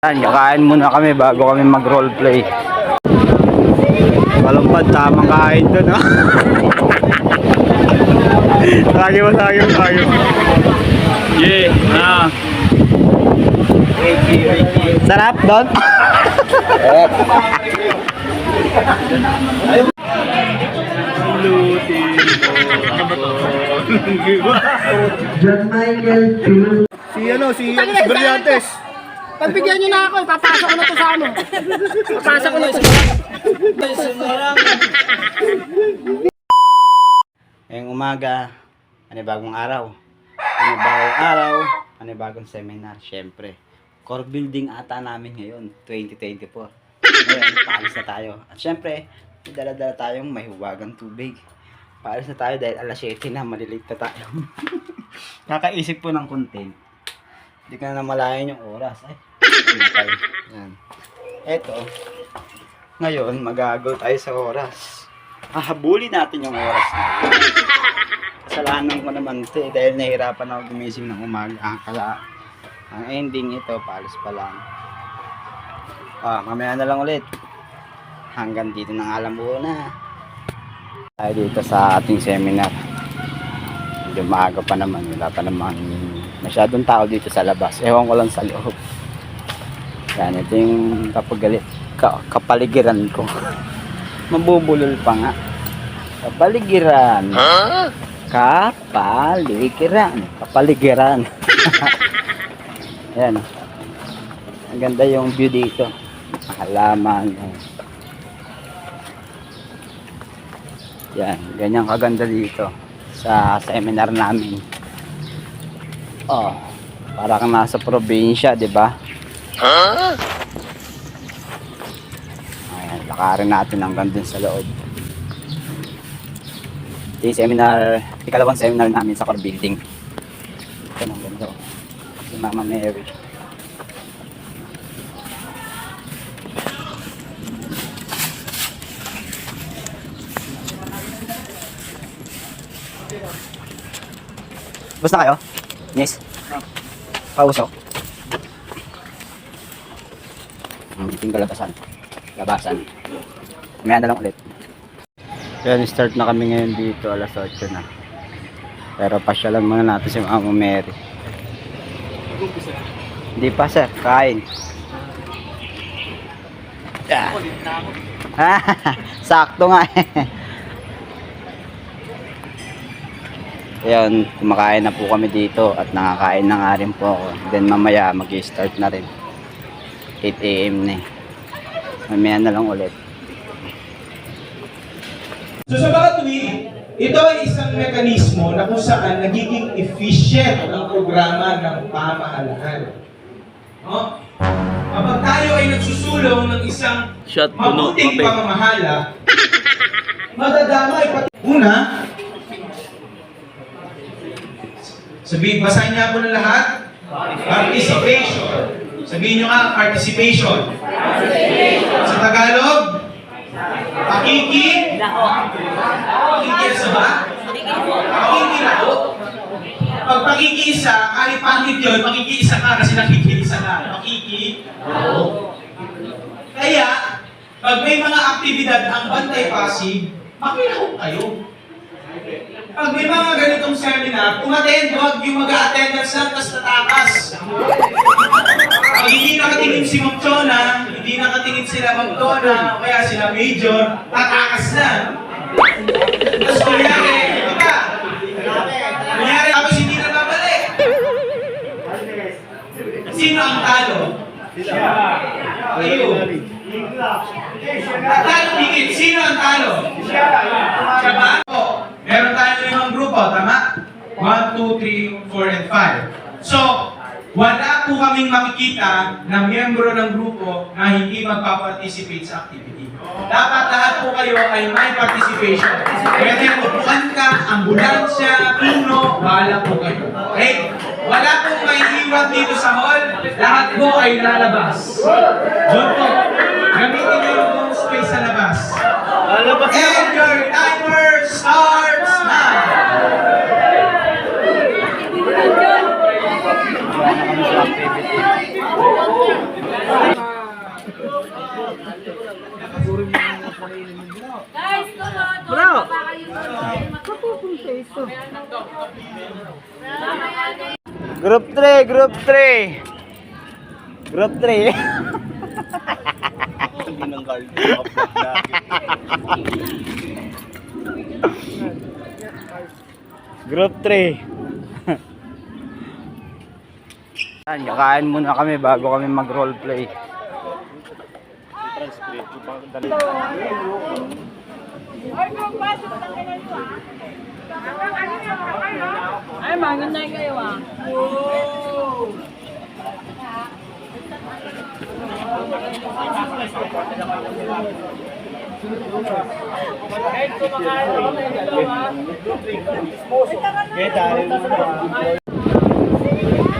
Kakain muna kami bago kami mag roleplay. Walang tamang kain doon, ha? Tayo. Yeah, sarap doon? John Michael Si Brillantes. Pagbigyan niyo na ako, papasok ko na to sa ano. Papasok ko na to. Ngayong umaga, panibagong araw. Panibagong seminar, syempre. Core building ata namin ngayon, 2024. Ngayon, paalis na tayo. At syempre, dala-dala tayong may huwagang tubig. Paalis na tayo dahil alas 7 na, malilate na tayo. Kakaisip po ng content. Hindi ka na namalayan yung oras. Ay, yan. Eto, ngayon, magagaw tayo sa oras. Hahabulin natin yung oras na. Kasalanan ko naman ito dahil nahihirapan ako gumising ng umaga. Ang ending ito, paalis pa lang. Mamaya na lang ulit. Hanggang dito na alam mo na. Tayo dito sa ating seminar. Medyo maaga pa naman. Wala pa naman masyadong tao dito sa labas. Ewan ko lang sa loob. Yan, ito yung kapaligiran ko. Mabubulol pa nga. Kapaligiran. Kapaligiran. Ayan. Ang ganda yung view dito. Halaman. Yan, ganyan kaganda dito sa seminar namin. Para kang nasa probinsya, 'di ba? Ayan, lakarin natin hanggang dun sa loob. Yung seminar, ikalawang seminar namin sa core building. Ito nang ganda. Si Mama Mary. Basta kayo? Yes. Pausok. Tinggal labasan. Mamaya na lang ulit. Yan, start na kami ngayon dito, alas 8 na. Pero pasyalan muna natin si Mama Mary. Hindi pa sir, kain. Sakto nga eh. Ayan, kumakain na po kami dito at nakakain na nga rin po ako. Then mamaya mag-start na rin. 8 AM na eh. Mamaya na lang ulit. So sa mga tuwid, ito ay isang mekanismo na kung saan nagiging efficient ang programa ng pamahalaan. No? Kapag tayo ay nagsusulong ng isang mabuting pamamahala, madadamay pati. Una, basahin niya po ng lahat. Participation. Sabihin nyo nga, participation. Sa Tagalog, pakikisa ba? Pakikilao. Pag pakikiisa, kahit pangit yun, pakikiisa ka kasi nakikiisa ka. Pakikilao. Kaya, pag may mga aktibidad ang bantay passive, makilao kayo. Pag may mga ganitong seminar, umattend, huwag yung mag-a-attendance lang, tas tatakas. Pag hindi nakatingin si Ma'am Chona, hindi nakatingin sila Ma'am Chona, kaya sila Major, tatakas na. Tapos kunyari, ito ka. Kunyari, tapos hindi na babalik. Sino ang talo? Kayo. Talo dikit, sino ang talo? Siya ba? Meron tayong 5 grupo, tama? 1, 2, 3, 4, and 5. So, wala po kaming makikita na miyembro ng grupo na hindi magpa-participate sa activity. Dapat lahat po kayo ay may participation. Pwede upuan ka, ambulansya, puno, bahala po kayo. Okay? Wala pong may iwan dito sa hall, lahat po ay lalabas. Doon po. Gamitin nyo yung space sa labas. And your timer starts now! to. Group 3, group 3. Group 3. Group 3. Yan, kakain muna kami bago kami mag roleplay. Ay, mangin na kayo ah.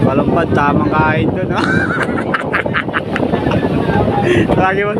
Palumpad, tamang kain doon, ha? Lagi mo.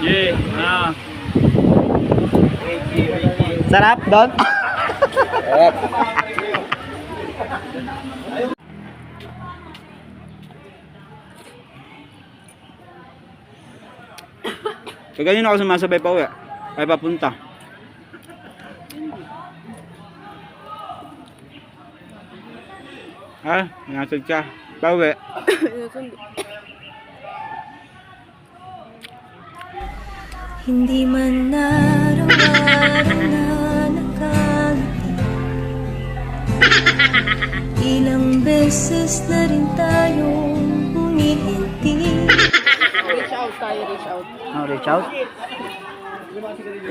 Yeah, sarap doon? Kaganyan ako sumasabay pa uwi. Ay papunta. Ha? Nasad ka? Pauwi. Hindi man araw-araw na nakangiti, ilang beses na rin tayong humihinti. Reach out tayo, reach out. Oh, reach out?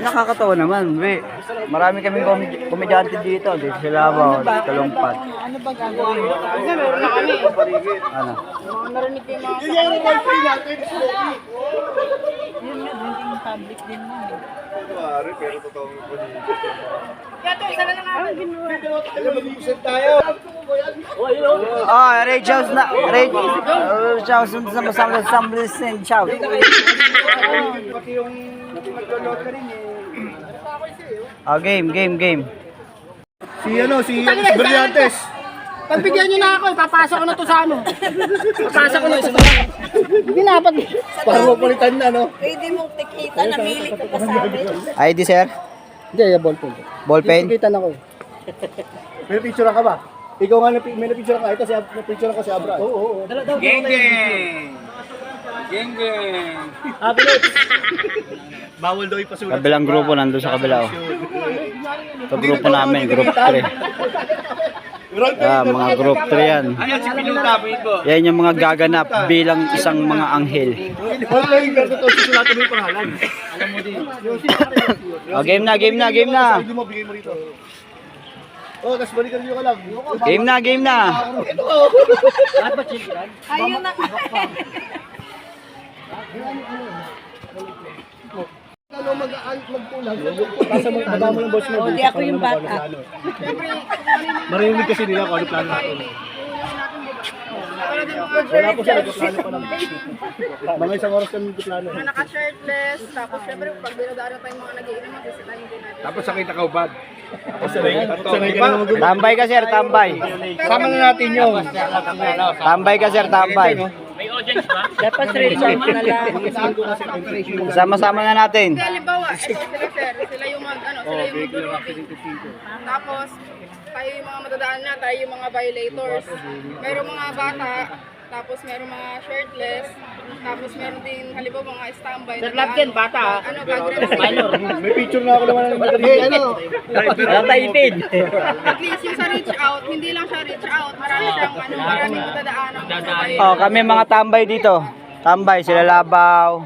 Nakakatawa naman, be. Marami kaming komedyante dito. Dito sila ba? Kalumpad. Ano ba gagawin? Kasi meron na kami. Ano? Mga narinig ko yung mga sa yun nga, drinking public din mo. Yato, isa na lang namin ginawa. Oh, reach out na. Reach out sa sambles and shout. Oh, game. Si Brillantes. Pagbigyan nyo na ako, papasok ko na to sa ano. Papasok ko na to sa ano. Hindi na, pag... Para mapalitan na, no? Pwede mong tikita, namili ka pa sa amin. ID, sir? Hindi, ballpen. Ballpen? Tikitan ako. May picture ka ba? Ikaw nga, may na-picture ka. Ito, na-picture ka si Abra. Oo. Geng-geng! Bawal daw ipasulat. Kabilang grupo nandun sa kabila. Oh. Ito grupo namin, group 3. Ah, mga group 3 yan. Ayan si Pinutaboy ko. Yan yung mga gaganap bilang isang mga anghel. Okay, ganito to. Susulatan mo yung pangalan. Alam mo din. Oh, game na. Hindi mo, bigay mo rito. Oh, tapos balikan nyo ka lang. Game na. Ayun na. Ano magpulang? Basta magkaba mo ng boss mo. Hindi ako yung bata. Marinig kasi nila kung ano plano natin. Wala po siya, nagplano pa lang. Mga isang oras kami nagplano. Naka-shirtless, tapos syempre pag binadaan tayong mga nag-iinom, magsisilahin din natin. Tapos sakit na kaubad. Sanay ka na mag- Tambay ka, sir, tambay. Sama na natin yung. Tambay ka, sir, tambay. Dapat reach out na lang. Sama-sama na natin. Kasi halimbawa, ito sila sir, sila yung sila yung maglulubing. Tapos, tayo yung mga madadaan na, tayo yung mga violators. Merong mga bata, tapos merong mga shirtless, tapos meron din halimbawa mga standby. Sir, love din, bata ha? May picture na ako naman ng ano? At least yung sa reach out, hindi lang siya reach out, marami siyang maraming madadaanan. Oh, kami mga tambay dito. Tambay, sila Labaw,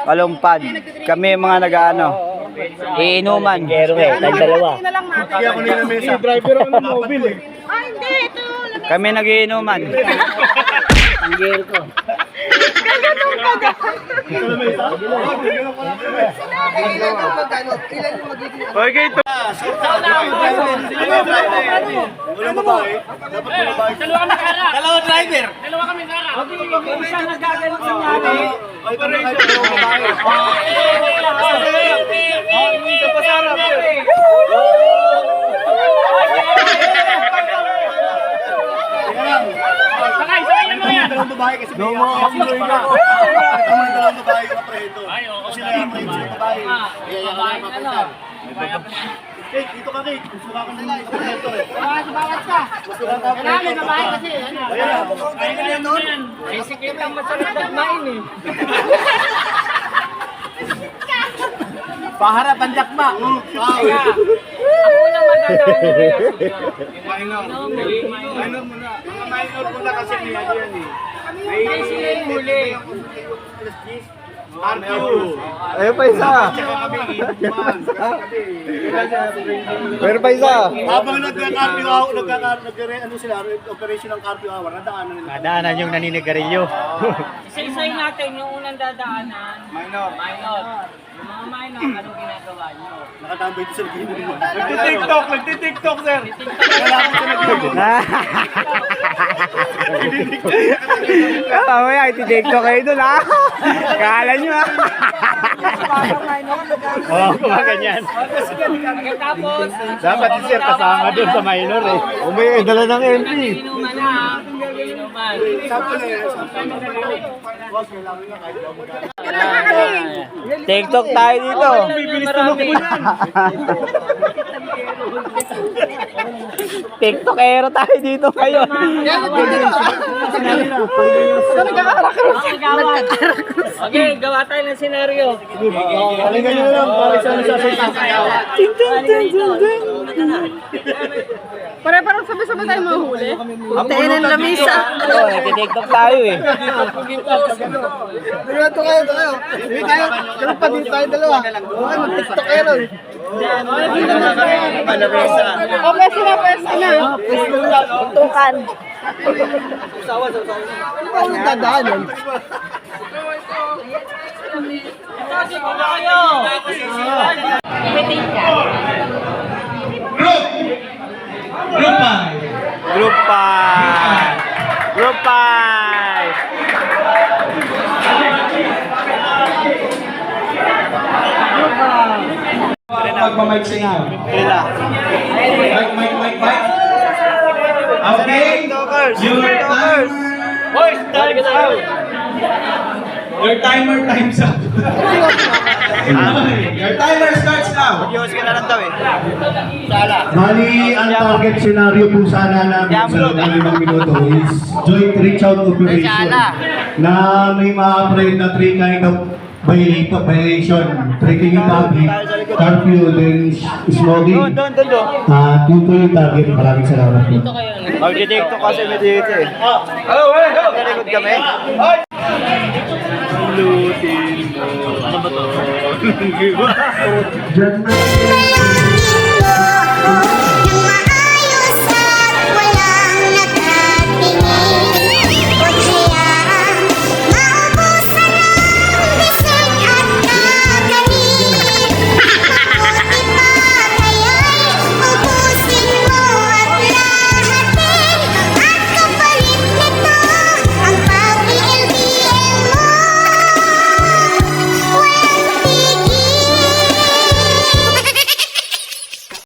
Palumpad. Kami mga nag-ano. Iinuman. Dalawa. Na lang natin. Kaya ako nila mesa. Driver ako ng mobile eh. Ay, hindi, ito. Kami nag-iinuman. Okay, ito. Walang babae. Dapat may babae. Dalawa driver! Isa nagagalit sa nanay. Ay, babae. Sakay na mo yan. Dalawang babae kasi may sinuloy na. Ito mga dalawang babae ka preheto. Kasi may preheto sa babae. Kate, dito ka, Kate. Gusto ka ng operator eh. Bawat ka. Gusto ka ng operator. babae kasi, ano? Ayan. Sikip lang masarap magmain eh. Paharap ang jakma. Kaya, ako lang madadaan ng reaction. Minor muna. Mga minor muna kasi may ano yan eh. Ay, sila yung huli. Ayun pa isa. Meron pa isa. Habang nagka-carpio hour, ano sila, operation ng carpio hour, nadaanan nila. Nadaanan yung naninigarilyo. Isa-isayin natin yung unang dadaanan. Minor. Yung mga minor, anong ginagawa nyo? Nakatambay ito sa lagino mo. Nagtitiktok, sir. Wala ko sa lagino. Mamaya, ititiktok kayo dun, ha? Kala nyo, ha? Oo, kumaganyan. Tapos, Dapat si sir kasama dun sa minor, eh. May dala ng MP. inuman na. Inuman. TikTok tayo dito. Bibilis na mo yan. TikTokero tayo dito ngayon. Okay, gawa tayo ng senaryo. Halika nyo lang, para sa nasasalita. Pare-parang sabay-sabay tayo mahuli. Tayo ng lamisa. Oo, nagtitiktok tayo, eh. Ito kayo. Hindi tayo, ganun pa din tayo dalawa. Okay, mag-tiktok kayo nun. Okay, sila pwesta na. Tukan. Ano dadaan yun? Group 5. Group 5. Magmamike sa inyo. Sila. Mic. Okay. Your timer time's up. Your timer starts now. Diyos ka na lang daw, eh. Bali, ang target scenario po sana namin sa loob ng 5 minuto is joint reach out operation na may ma-apprehend na 3 kind of violation, tricking in public, curfew, then smoking. Doon. Yun po yung target. Maraming salamat po. Magtitiktok kasi may dito, eh. Nalikod kami. Diyan na